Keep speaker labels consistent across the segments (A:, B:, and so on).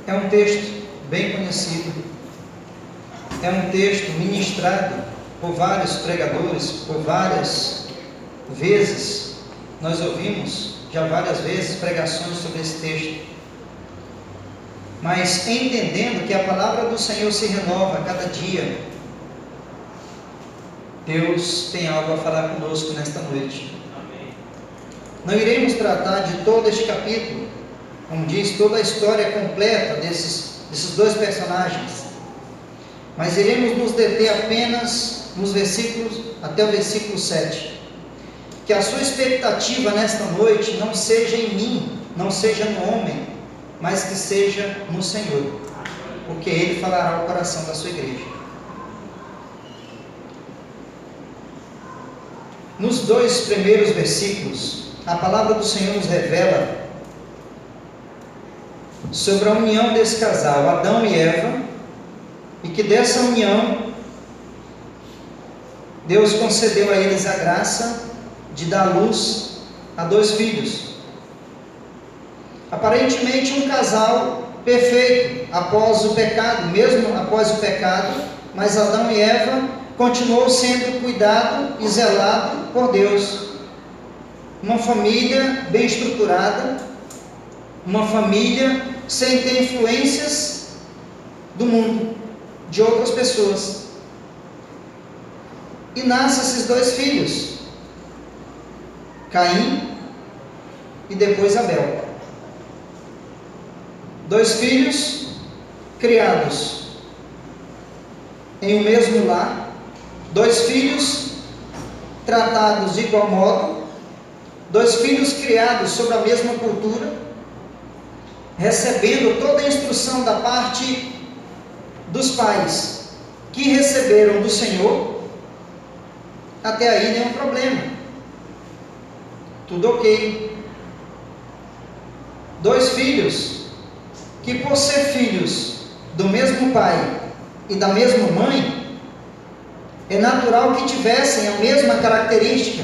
A: É um texto bem conhecido, é um texto ministrado por vários pregadores, por várias vezes. Nós ouvimos já várias vezes pregações sobre esse texto, mas entendendo que a palavra do Senhor se renova a cada dia, Deus tem algo a falar conosco nesta noite. Amém. Não iremos tratar de todo este capítulo, como diz, toda a história completa desses dois personagens, mas iremos nos deter apenas nos versículos, até o versículo 7. Que a sua expectativa nesta noite não seja em mim, não seja no homem, mas que seja no Senhor, porque Ele falará ao coração da sua igreja. Nos dois primeiros versículos, a palavra do Senhor nos revela sobre a união desse casal, Adão e Eva, e que dessa união, Deus concedeu a eles a graça de dar luz a dois filhos. Aparentemente um casal perfeito após o pecado, mesmo após o pecado, mas Adão e Eva continuou sendo cuidado e zelado por Deus. Uma família bem estruturada, uma família sem ter influências do mundo, de outras pessoas. E nascem esses dois filhos, Caim e depois Abel. Dois filhos criados em um mesmo lar, dois filhos tratados de igual modo, dois filhos criados sob a mesma cultura, recebendo toda a instrução da parte dos pais que receberam do Senhor. Até aí nenhum problema, tudo ok. Dois filhos que, por ser filhos do mesmo pai e da mesma mãe, é natural que tivessem a mesma característica,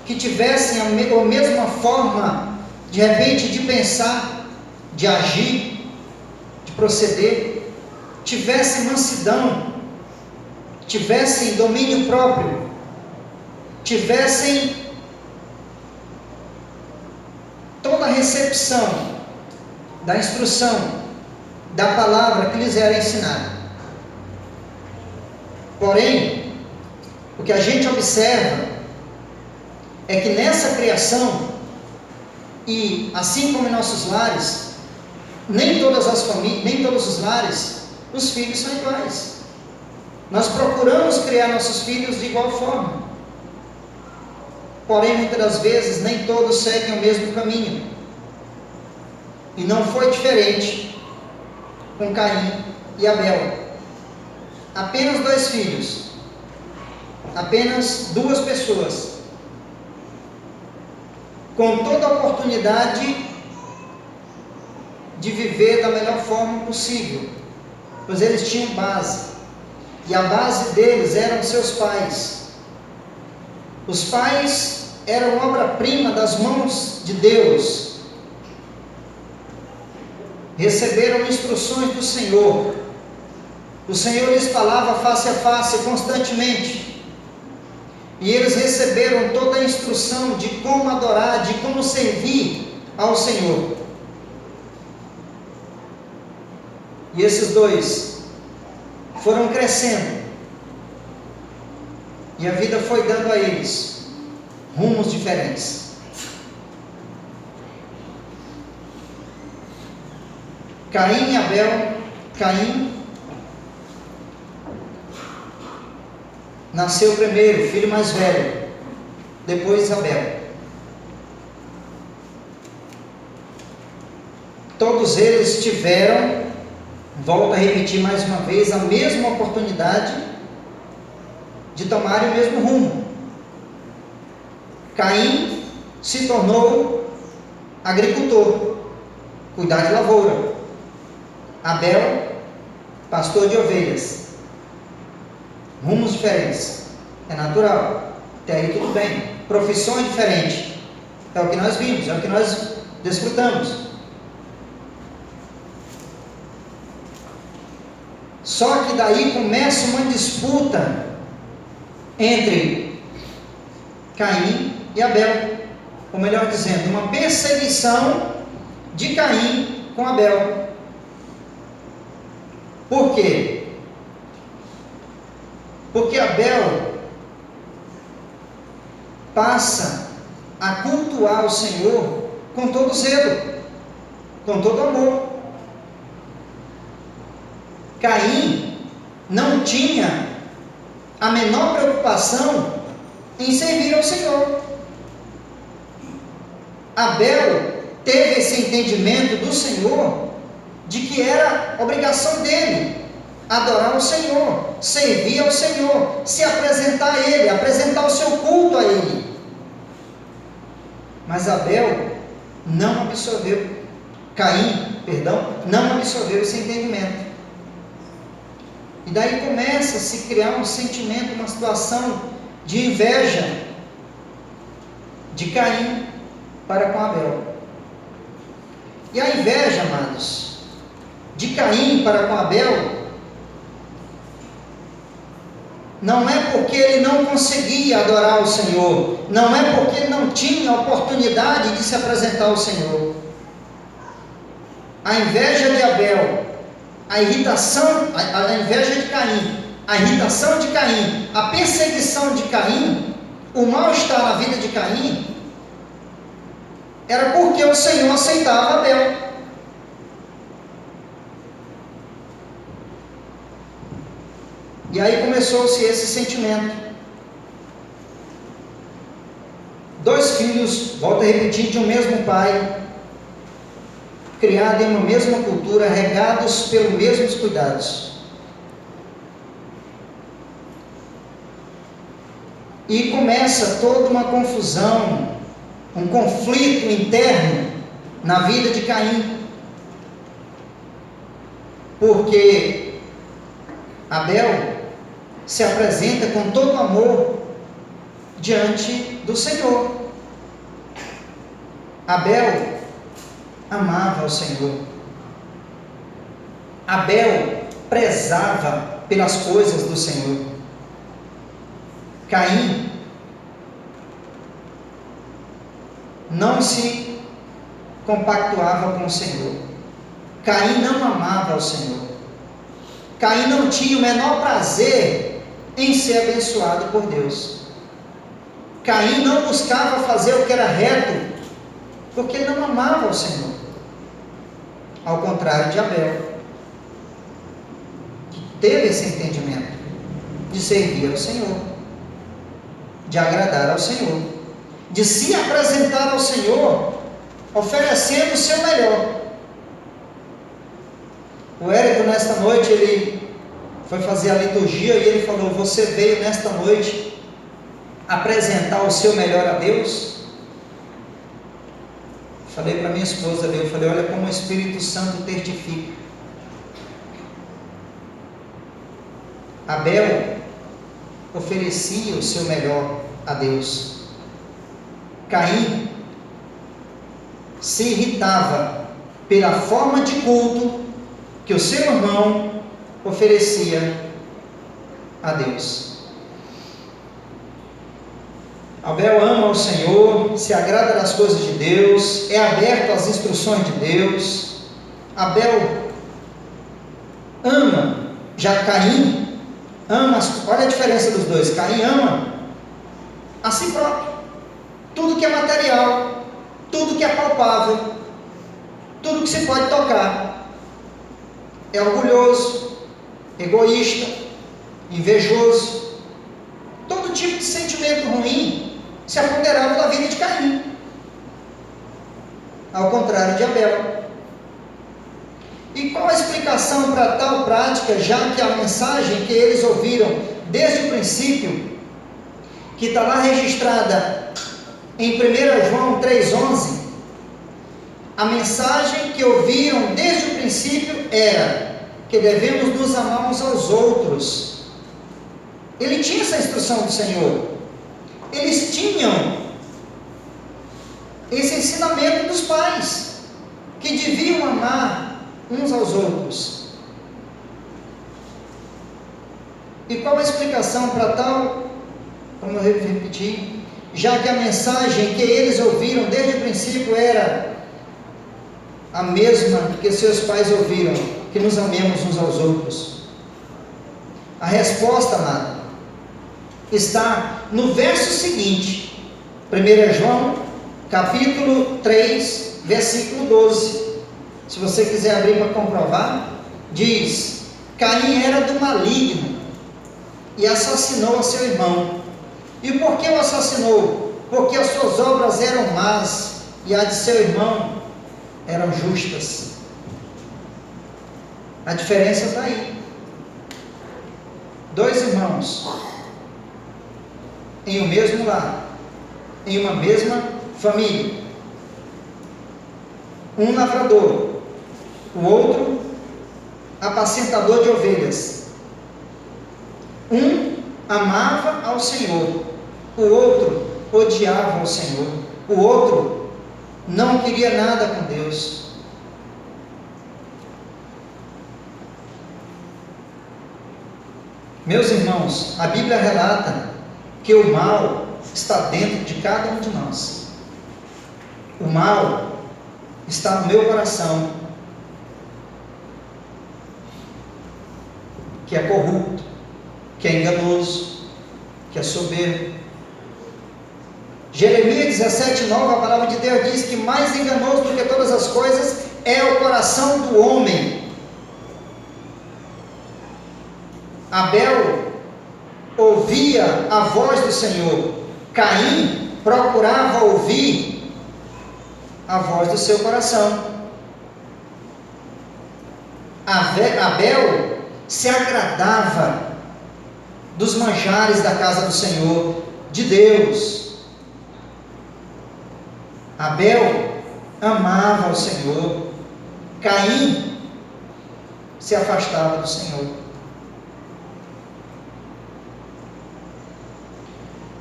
A: que tivessem a mesma forma, de repente, de pensar, de agir, de proceder, tivessem mansidão, tivessem domínio próprio, tivessem toda a recepção da instrução, da palavra que lhes era ensinada. Porém, o que a gente observa é que nessa criação, e assim como em nossos lares, nem todas as famílias, nem todos os lares, os filhos são iguais. Nós procuramos criar nossos filhos de igual forma. Porém, muitas das vezes, nem todos seguem o mesmo caminho. E não foi diferente com Caim e Abel. Apenas dois filhos, apenas duas pessoas, com toda a oportunidade de viver da melhor forma possível, pois eles tinham base, e a base deles eram seus pais. Os pais eram obra-prima das mãos de Deus, receberam instruções do Senhor. O Senhor lhes falava face a face constantemente, e eles receberam toda a instrução de como adorar, de como servir ao Senhor. E esses dois foram crescendo, e a vida foi dando a eles rumos diferentes. Caim e Abel. Caim nasceu primeiro, filho mais velho, depois Abel. Todos eles tiveram, volto a repetir mais uma vez, a mesma oportunidade de tomarem o mesmo rumo. Caim se tornou agricultor, cuidar de lavoura. Abel, pastor de ovelhas. Rumos diferentes, é natural, até aí tudo bem. Profissões diferentes, é o que nós vimos, é o que nós desfrutamos. Só que daí começa uma disputa entre Caim e Abel, ou melhor dizendo, uma perseguição de Caim com Abel. Por quê? Porque Abel passa a cultuar o Senhor com todo zelo, com todo amor. Caim não tinha a menor preocupação em servir ao Senhor. Abel teve esse entendimento do Senhor de que era obrigação dele adorar o Senhor, servir ao Senhor, se apresentar a Ele, apresentar o seu culto a Ele. Mas não absorveu esse entendimento. E daí começa a se criar um sentimento, uma situação de inveja de Caim para com Abel. E a inveja, amados, de Caim para com Abel, não é porque ele não conseguia adorar o Senhor, não é porque ele não tinha a oportunidade de se apresentar ao Senhor. A inveja de Abel, a inveja de Caim, a irritação de Caim, a perseguição de Caim, o mal-estar na vida de Caim, era porque o Senhor aceitava Abel. E aí começou-se esse sentimento. 2 filhos, volto a repetir, de um mesmo pai, criados em uma mesma cultura, regados pelos mesmos cuidados. E começa toda uma confusão, um conflito interno na vida de Caim. Porque Abel se apresenta com todo amor diante do Senhor. Abel amava o Senhor. Abel prezava pelas coisas do Senhor. Caim não se compactuava com o Senhor. Caim não amava o Senhor. Caim não tinha o menor prazer em ser abençoado por Deus. Caim não buscava fazer o que era reto, porque ele não amava o Senhor. Ao contrário de Abel, que teve esse entendimento de servir ao Senhor, de agradar ao Senhor, de se apresentar ao Senhor, oferecendo o seu melhor. O Érico, nesta noite, ele foi fazer a liturgia e ele falou: você veio nesta noite apresentar o seu melhor a Deus? Falei para minha esposa ali, eu falei: olha como o Espírito Santo testifica. Abel oferecia o seu melhor a Deus. Caim se irritava pela forma de culto que o seu irmão oferecia a Deus. Abel ama o Senhor, se agrada das coisas de Deus, é aberto às instruções de Deus. Abel ama, já Caim ama, olha a diferença dos dois. Caim ama a si próprio, tudo que é material, tudo que é palpável, tudo que se pode tocar. É orgulhoso, egoísta, invejoso, todo tipo de sentimento ruim se apoderava da vida de Caim, ao contrário de Abel. E qual a explicação para tal prática, já que a mensagem que eles ouviram desde o princípio, que está lá registrada em 1 João 3,11, a mensagem que ouviram desde o princípio era que devemos nos amar uns aos outros. Ele tinha essa instrução do Senhor. Eles tinham esse ensinamento dos pais, que deviam amar uns aos outros. E qual a explicação para tal? Como eu repeti, já que a mensagem que eles ouviram desde o princípio era a mesma que seus pais ouviram, que nos amemos uns aos outros. A resposta, amado, está no verso seguinte, 1 João, capítulo 3, versículo 12. Se você quiser abrir para comprovar, diz: Caim era do maligno e assassinou a seu irmão. E por que o assassinou? Porque as suas obras eram más e a de seu irmão eram justas. A diferença está aí. Dois irmãos em um mesmo lar, em uma mesma família. Um lavrador, o outro apacentador de ovelhas. Um amava ao Senhor, o outro odiava ao Senhor, o outro não queria nada com Deus. Meus irmãos, a Bíblia relata que o mal está dentro de cada um de nós. O mal está no meu coração, que é corrupto, que é enganoso, que é soberbo. Jeremias 17:9, a palavra de Deus diz que mais enganoso do que todas as coisas é o coração do homem. Abel ouvia a voz do Senhor, Caim procurava ouvir a voz do seu coração. Abel se agradava dos manjares da casa do Senhor, de Deus. Abel amava o Senhor, Caim se afastava do Senhor.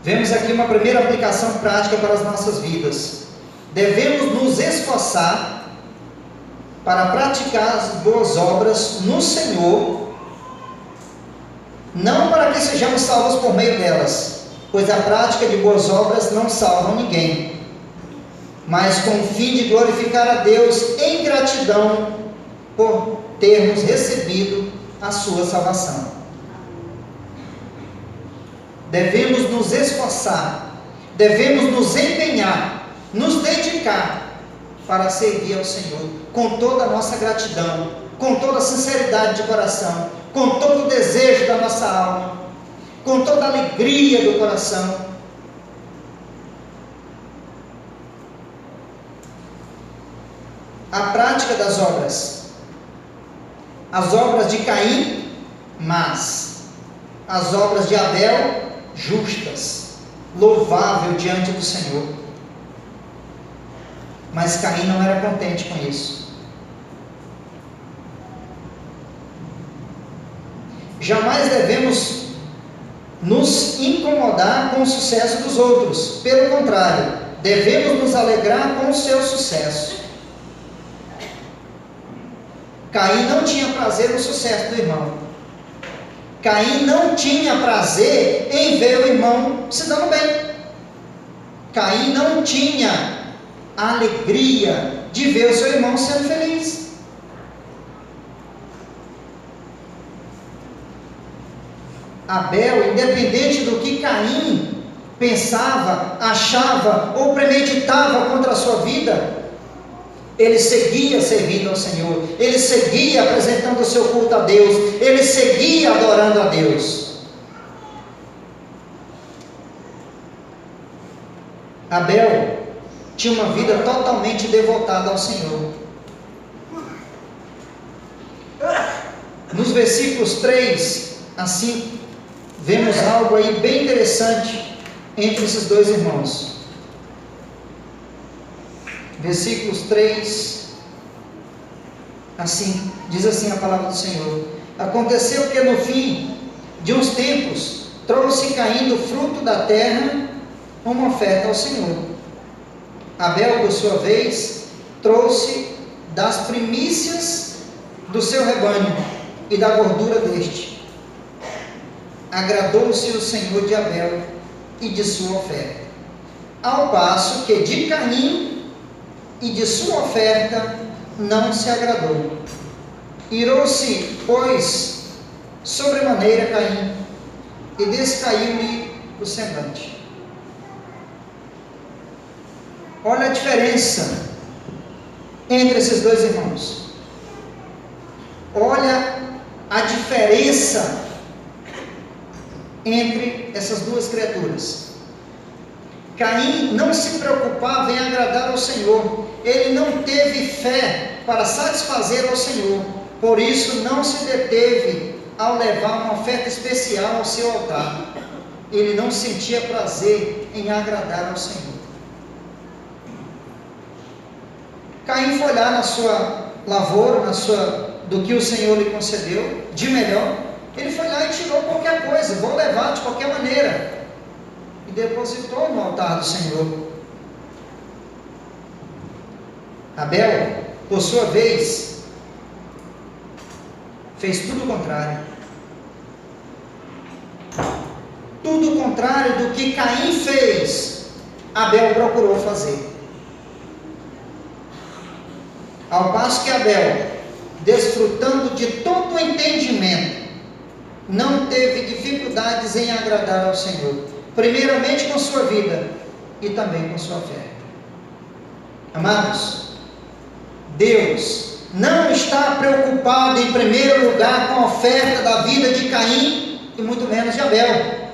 A: Vemos aqui uma primeira aplicação prática para as nossas vidas. Devemos nos esforçar para praticar as boas obras no Senhor, não para que sejamos salvos por meio delas, pois a prática de boas obras não salva ninguém, mas com o fim de glorificar a Deus em gratidão por termos recebido a sua salvação. Devemos nos esforçar, devemos nos empenhar, nos dedicar para servir ao Senhor com toda a nossa gratidão, com toda a sinceridade de coração, com todo o desejo da nossa alma, com toda a alegria do coração. A prática das obras. As obras de Caim, más. As obras de Abel, justas, louvável diante do Senhor. Mas Caim não era contente com isso. Jamais devemos nos incomodar com o sucesso dos outros. Pelo contrário, devemos nos alegrar com o seu sucesso. Caim não tinha prazer no sucesso do irmão. Caim não tinha prazer em ver o irmão se dando bem. Caim não tinha a alegria de ver o seu irmão sendo feliz. Abel, independente do que Caim pensava, achava ou premeditava contra a sua vida, ele seguia servindo ao Senhor, ele seguia apresentando o seu culto a Deus, ele seguia adorando a Deus. Abel tinha uma vida totalmente devotada ao Senhor. Nos versículos 3 a 5, vemos algo aí bem interessante entre esses dois irmãos. Versículos 3 a 5, diz assim a palavra do Senhor: Aconteceu que no fim de uns tempos trouxe Caim do fruto da terra uma oferta ao Senhor. Abel, por sua vez, trouxe das primícias do seu rebanho e da gordura deste. agradou-se o Senhor de Abel e de sua oferta, ao passo que de Caim e de sua oferta não se agradou. Irou-se, pois, sobremaneira Caim, e descaiu-lhe o semblante. Olha a diferença entre esses dois irmãos. Olha a diferença entre essas duas criaturas. Caim não se preocupava em agradar ao Senhor. Ele não teve fé para satisfazer ao Senhor. Por isso não se deteve ao levar uma oferta especial ao seu altar. Ele não sentia prazer em agradar ao Senhor. Caim foi lá na sua lavoura, do que o Senhor lhe concedeu, de melhor. Ele foi lá e tirou qualquer coisa, vou levar de qualquer maneira, e depositou no altar do Senhor. Abel, por sua vez, fez tudo o contrário. Tudo o contrário do que Caim fez, Abel procurou fazer. Ao passo que Abel, desfrutando de todo o entendimento, não teve dificuldades em agradar ao Senhor, primeiramente com sua vida e também com sua oferta. Amados, Deus não está preocupado em primeiro lugar com a oferta da vida de Caim e muito menos de Abel.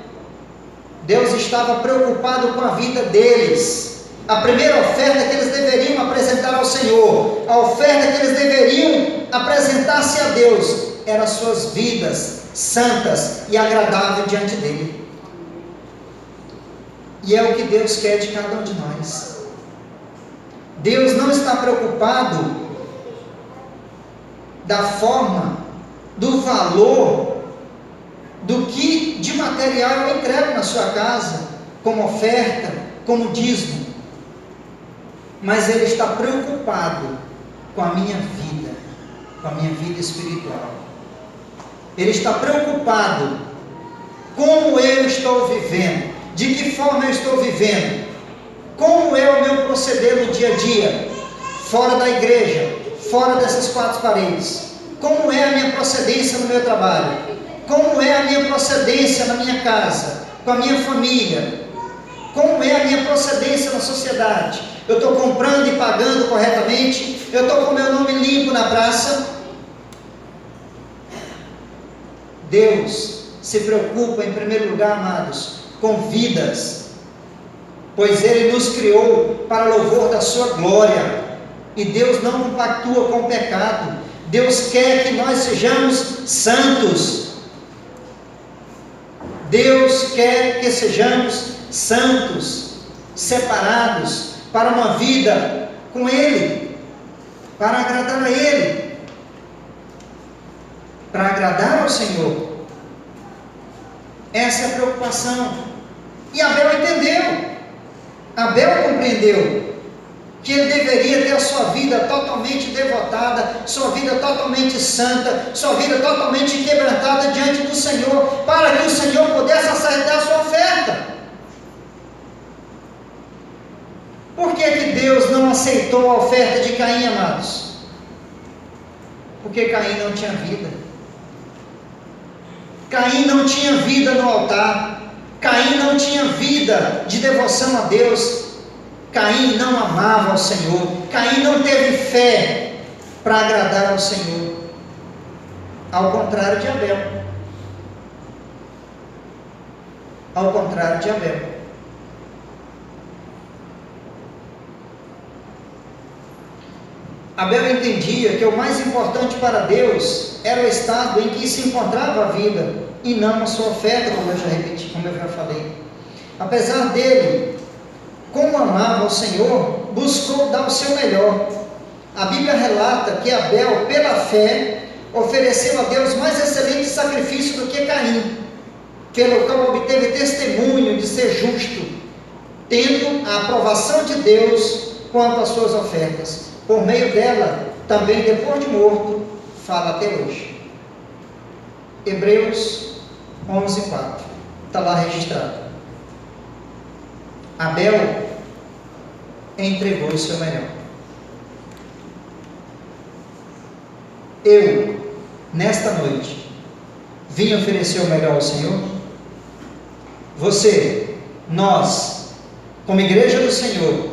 A: Deus estava preocupado com a vida deles. A primeira oferta que eles deveriam apresentar ao Senhor, a oferta que eles deveriam apresentar-se a Deus, eram as suas vidas santas e agradáveis diante dele. E é o que Deus quer de cada um de nós. Deus não está preocupado da forma, do valor, do que de material eu entrego na sua casa, como oferta, como dízimo. Mas Ele está preocupado com a minha vida espiritual. Ele está preocupado como eu estou vivendo, de que forma eu estou vivendo, como é o meu proceder no dia a dia, fora da igreja, fora dessas quatro paredes, como é a minha procedência no meu trabalho, como é a minha procedência na minha casa, com a minha família, como é a minha procedência na sociedade. Eu estou comprando e pagando corretamente? Eu estou com o meu nome limpo na praça? Deus se preocupa em primeiro lugar, amados, com vidas, pois Ele nos criou para louvor da sua glória, e Deus não compactua com o pecado. Deus quer que nós sejamos santos. Deus quer que sejamos santos, separados para uma vida com Ele, para agradar a Ele, para agradar ao Senhor. Essa é a preocupação. E Abel entendeu, Abel compreendeu que ele deveria ter a sua vida totalmente devotada, sua vida totalmente santa, sua vida totalmente quebrantada diante do Senhor, para que o Senhor pudesse acertar a sua oferta. Por que Deus não aceitou a oferta de Caim, amados? Porque Caim não tinha vida. Caim não tinha vida no altar. Caim não tinha vida de devoção a Deus. Caim não amava ao Senhor. Caim não teve fé para agradar ao Senhor. Ao contrário de Abel. Ao contrário de Abel. Abel entendia que o mais importante para Deus era o estado em que se encontrava a vida, e não a sua oferta, como eu já repeti, como eu já falei. Apesar dele, como amava o Senhor, buscou dar o seu melhor. A Bíblia relata que Abel, pela fé, ofereceu a Deus mais excelente sacrifício do que Caim, pelo qual obteve testemunho de ser justo, tendo a aprovação de Deus quanto às suas ofertas. Por meio dela, também depois de morto, fala até hoje. Hebreus 11:4. Está lá registrado. Abel entregou o seu melhor. Eu, nesta noite, vim oferecer o melhor ao Senhor. Você, nós, como igreja do Senhor,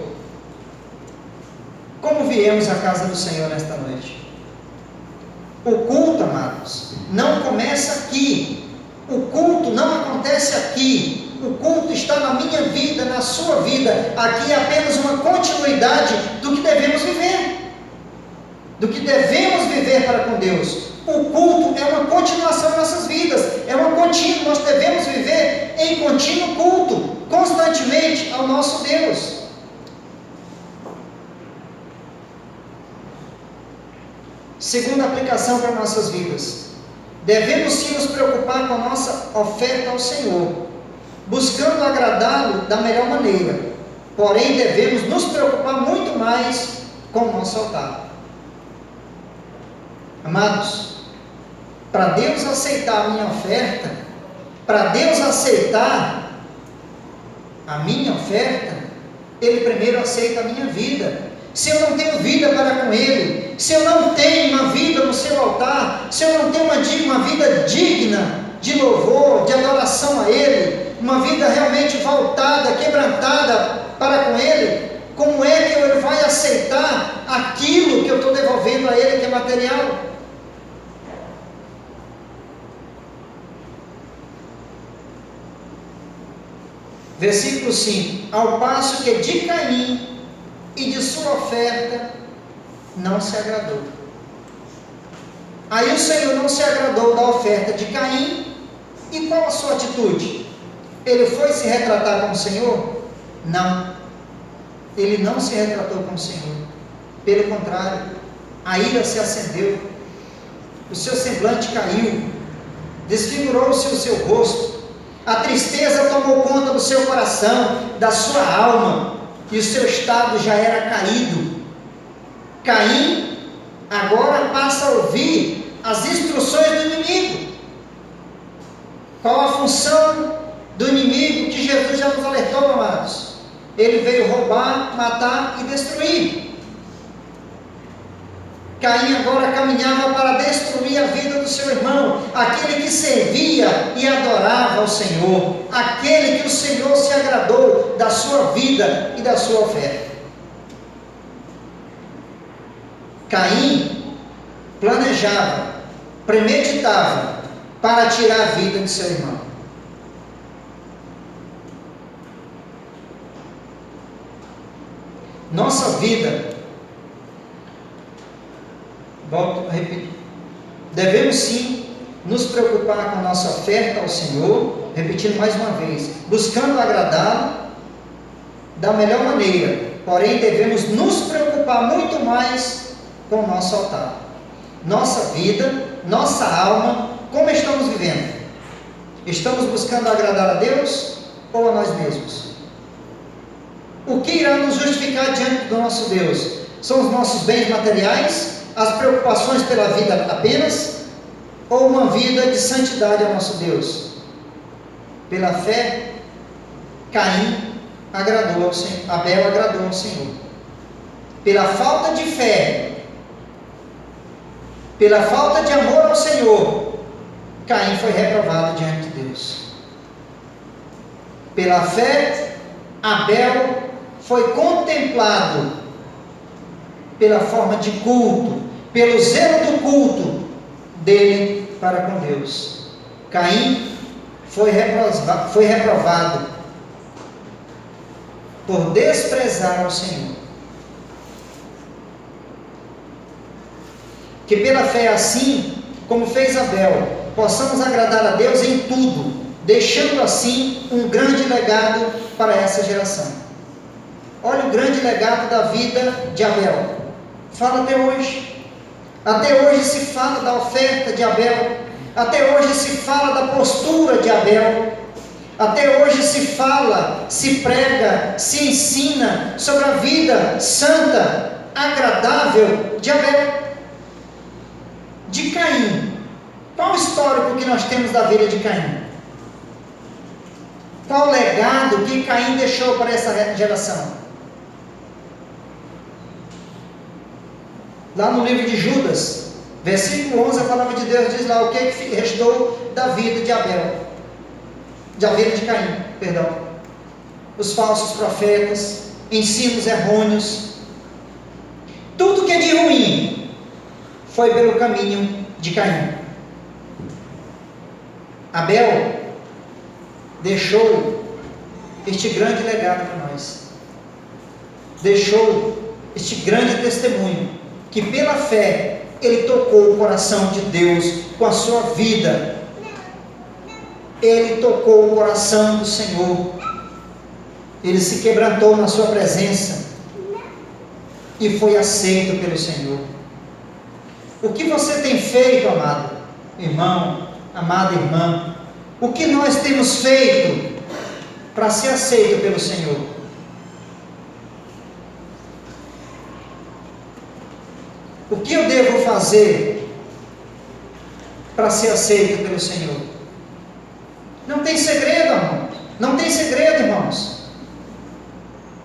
A: como viemos à casa do Senhor nesta noite? O culto, amados, não começa aqui. O culto não acontece aqui. O culto está na minha vida, na sua vida. Aqui é apenas uma continuidade do que devemos viver. Do que devemos viver para com Deus. O culto é uma continuação de nossas vidas. É uma contínua. Nós devemos viver em contínuo culto, constantemente ao nosso Deus. Segunda aplicação para nossas vidas. Devemos sim nos preocupar com a nossa oferta ao Senhor, buscando agradá-lo da melhor maneira. Porém, devemos nos preocupar muito mais com o nosso altar. Amados, para Deus aceitar a minha oferta, para Deus aceitar a minha oferta, Ele primeiro aceita a minha vida. Se eu não tenho vida para com Ele, se eu não tenho uma vida no seu altar, se eu não tenho uma vida digna de louvor, de adoração a Ele, uma vida realmente voltada, quebrantada para com Ele, como é que Ele vai aceitar aquilo que eu estou devolvendo a Ele que é material? Versículo 5: ao passo que de Caim e de sua oferta não se agradou. Aí o Senhor não se agradou da oferta de Caim, e qual a sua atitude? Ele foi se retratar com o Senhor? Não, ele não se retratou com o Senhor. Pelo contrário, a ira se acendeu, o seu semblante caiu, desfigurou-se o seu rosto, a tristeza tomou conta do seu coração, da sua alma, e o seu estado já era caído. Caim agora passa a ouvir as instruções do inimigo. Qual a função do inimigo que Jesus já nos alertou, amados? Ele veio roubar, matar e destruir. Caim agora caminhava para destruir a vida do seu irmão, aquele que servia e adorava ao Senhor, aquele que o Senhor se agradou da sua vida e da sua oferta. Caim planejava, premeditava para tirar a vida de seu irmão. Nossa vida, volto a repetir, devemos sim nos preocupar com a nossa oferta ao Senhor, repetindo mais uma vez, buscando agradá-lo da melhor maneira, porém devemos nos preocupar muito mais com o nosso altar, nossa vida, nossa alma, como estamos vivendo? Estamos buscando agradar a Deus ou a nós mesmos? O que irá nos justificar diante do nosso Deus? São os nossos bens materiais, as preocupações pela vida apenas, ou uma vida de santidade ao nosso Deus? Pela fé, Caim agradou ao Senhor, Abel agradou ao Senhor. Pela falta de fé, pela falta de amor ao Senhor, Caim foi reprovado diante de Deus. Pela fé, Abel foi contemplado pela forma de culto, pelo zelo do culto dele para com Deus. Caim foi reprovado por desprezar ao Senhor. Que pela fé, assim como fez Abel, possamos agradar a Deus em tudo, deixando assim um grande legado para essa geração. Olha o grande legado da vida de Abel. Fala até hoje. Até hoje se fala da oferta de Abel. Até hoje se fala da postura de Abel. Até hoje se fala, se prega, se ensina sobre a vida santa, agradável de Abel. De Caim. Qual o histórico que nós temos da vida de Caim? Qual o legado que Caim deixou para essa geração? Lá no livro de Judas, versículo 11, a palavra de Deus diz lá o que restou da vida de Abel, da vida de Caim, perdão. Os falsos profetas, ensinos errôneos, tudo que é de ruim foi pelo caminho de Caim. Abel deixou este grande legado para nós, deixou este grande testemunho, que pela fé ele tocou o coração de Deus com a sua vida, ele tocou o coração do Senhor, ele se quebrantou na sua presença e foi aceito pelo Senhor. O que você tem feito, amado irmão, amada irmã? O que nós temos feito para ser aceito pelo Senhor? O que eu devo fazer para ser aceito pelo Senhor? Não tem segredo, irmão. Não tem segredo, irmãos.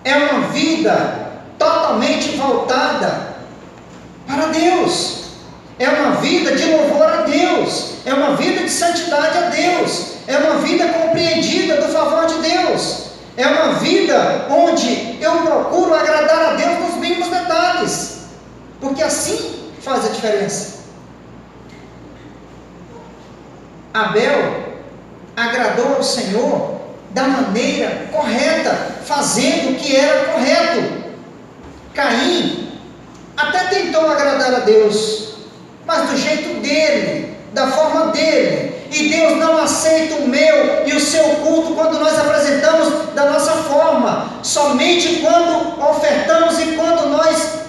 A: É uma vida totalmente voltada para Deus. É uma vida de louvor a Deus. É uma vida de santidade a Deus. É uma vida compreendida do favor de Deus. É uma vida onde eu procuro agradar a Deus nos mínimos detalhes. Porque assim faz a diferença. Abel agradou ao Senhor da maneira correta, fazendo o que era correto. Caim até tentou agradar a Deus, mas do jeito dele, da forma dele. E Deus não aceita o meu e o seu culto quando nós apresentamos da nossa forma, somente quando ofertamos e quando nós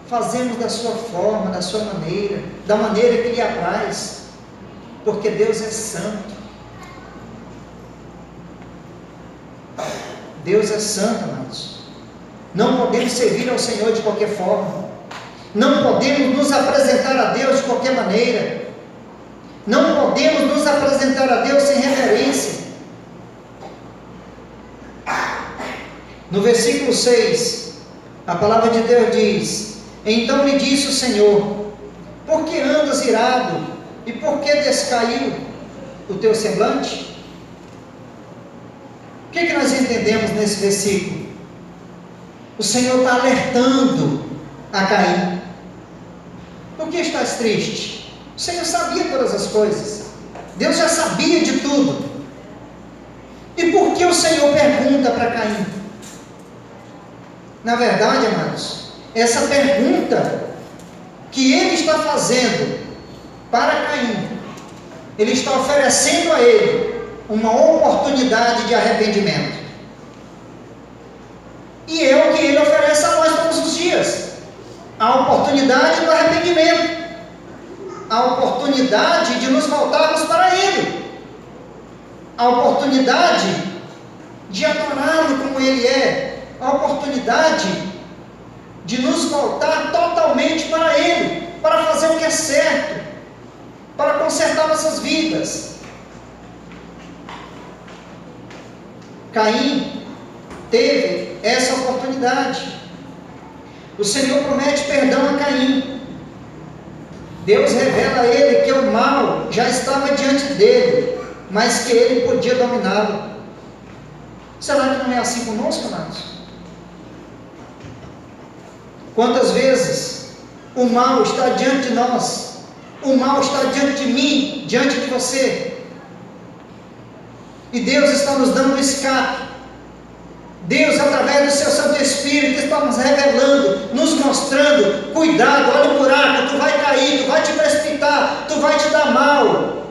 A: fazemos da sua forma, da sua maneira, da maneira que lhe apraz, porque Deus é santo. Deus é santo, amados. Não podemos servir ao Senhor de qualquer forma. Não podemos nos apresentar a Deus de qualquer maneira. Não podemos nos apresentar a Deus sem reverência. No versículo 6, a palavra de Deus diz: então lhe disse o Senhor: por que andas irado? E por que descaiu o teu semblante? O que nós entendemos nesse versículo? O Senhor está alertando a Caim. Por que estás triste? O Senhor sabia todas as coisas. Deus já sabia de tudo. E por que o Senhor pergunta para Caim? Na verdade, amados, essa pergunta que ele está fazendo para Caim, ele está oferecendo a ele uma oportunidade de arrependimento. E é o que ele oferece a nós todos os dias: a oportunidade do arrependimento, a oportunidade de nos voltarmos para ele, a oportunidade de adorá-lo como ele é, a oportunidade de nos voltar totalmente para ele, para fazer o que é certo, para consertar nossas vidas. Caim teve essa oportunidade. O Senhor promete perdão a Caim. Deus revela a ele que o mal já estava diante dele, mas que ele podia dominá-lo. Será que não é assim conosco, amados? Quantas vezes o mal está diante de nós, o mal está diante de mim, diante de você, e Deus está nos dando um escape. Deus, através do seu Santo Espírito, está nos revelando, nos mostrando: cuidado, olha o buraco, tu vai cair, tu vai te precipitar, tu vai te dar mal,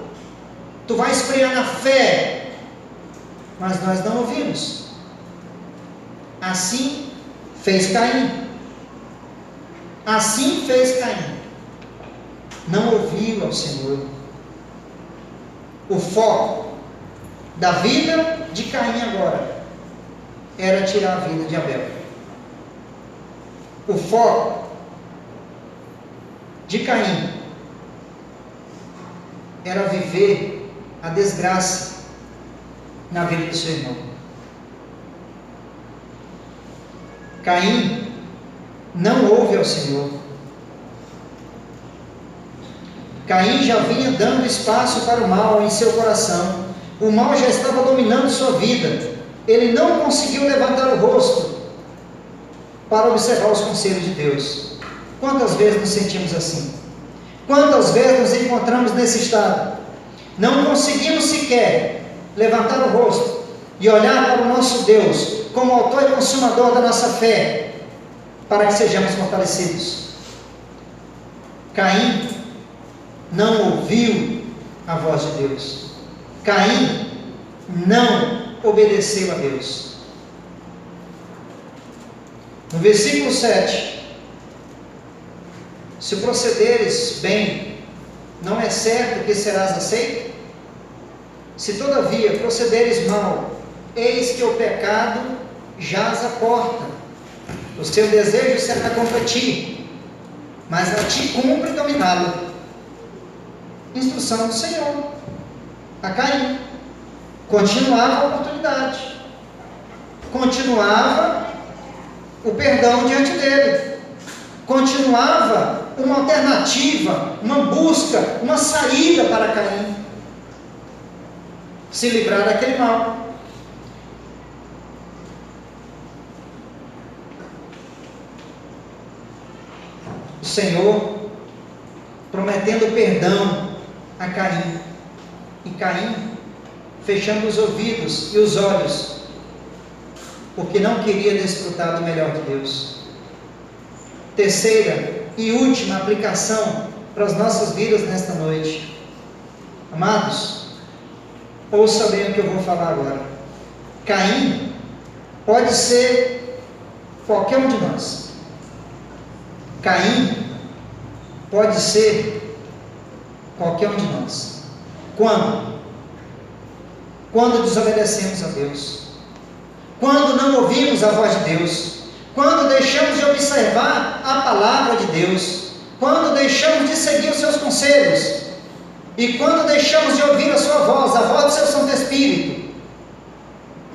A: tu vai esfriar na fé. Mas nós não ouvimos. Assim fez Caim. Assim fez Caim. Não ouviu ao Senhor. O foco da vida de Caim agora era tirar a vida de Abel. O foco de Caim era viver a desgraça na vida do seu irmão. Caim não ouve ao Senhor. Caim já vinha dando espaço para o mal em seu coração. O mal já estava dominando sua vida. Ele não conseguiu levantar o rosto para observar os conselhos de Deus. Quantas vezes nos sentimos assim? Quantas vezes nos encontramos nesse estado? Não conseguimos sequer levantar o rosto e olhar para o nosso Deus como autor e consumador da nossa fé, para que sejamos fortalecidos. Caim não ouviu a voz de Deus. Caim não obedeceu a Deus. No versículo 7, se procederes bem, não é certo que serás aceito? Se todavia procederes mal, eis que o pecado jaz à porta, o seu desejo será contra ti, mas a ti cumpre dominá-lo. Instrução do Senhor a Caim. Continuava a oportunidade, continuava o perdão diante dele, continuava uma alternativa, uma busca, uma saída para Caim se livrar daquele mal. O Senhor prometendo perdão a Caim, e Caim fechando os ouvidos e os olhos, porque não queria desfrutar do melhor de Deus. Terceira e última aplicação para as nossas vidas nesta noite. Amados, ouça bem o que eu vou falar agora. Caim pode ser qualquer um de nós. Caim pode ser qualquer um de nós. Quando? Quando desobedecemos a Deus. Quando não ouvimos a voz de Deus. Quando deixamos de observar a palavra de Deus. Quando deixamos de seguir os seus conselhos. E quando deixamos de ouvir a sua voz, a voz do seu Santo Espírito.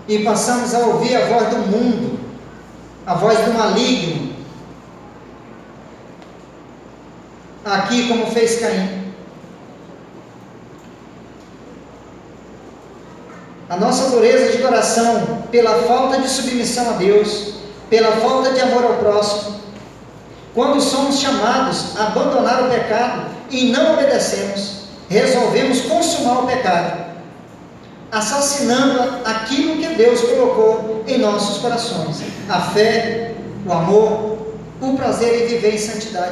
A: E passamos a ouvir a voz do mundo, a voz do maligno. Aqui, como fez Caim. A nossa dureza de coração, pela falta de submissão a Deus, pela falta de amor ao próximo, quando somos chamados a abandonar o pecado e não obedecemos, resolvemos consumar o pecado, assassinando aquilo que Deus colocou em nossos corações: a fé, o amor, o prazer em viver em santidade.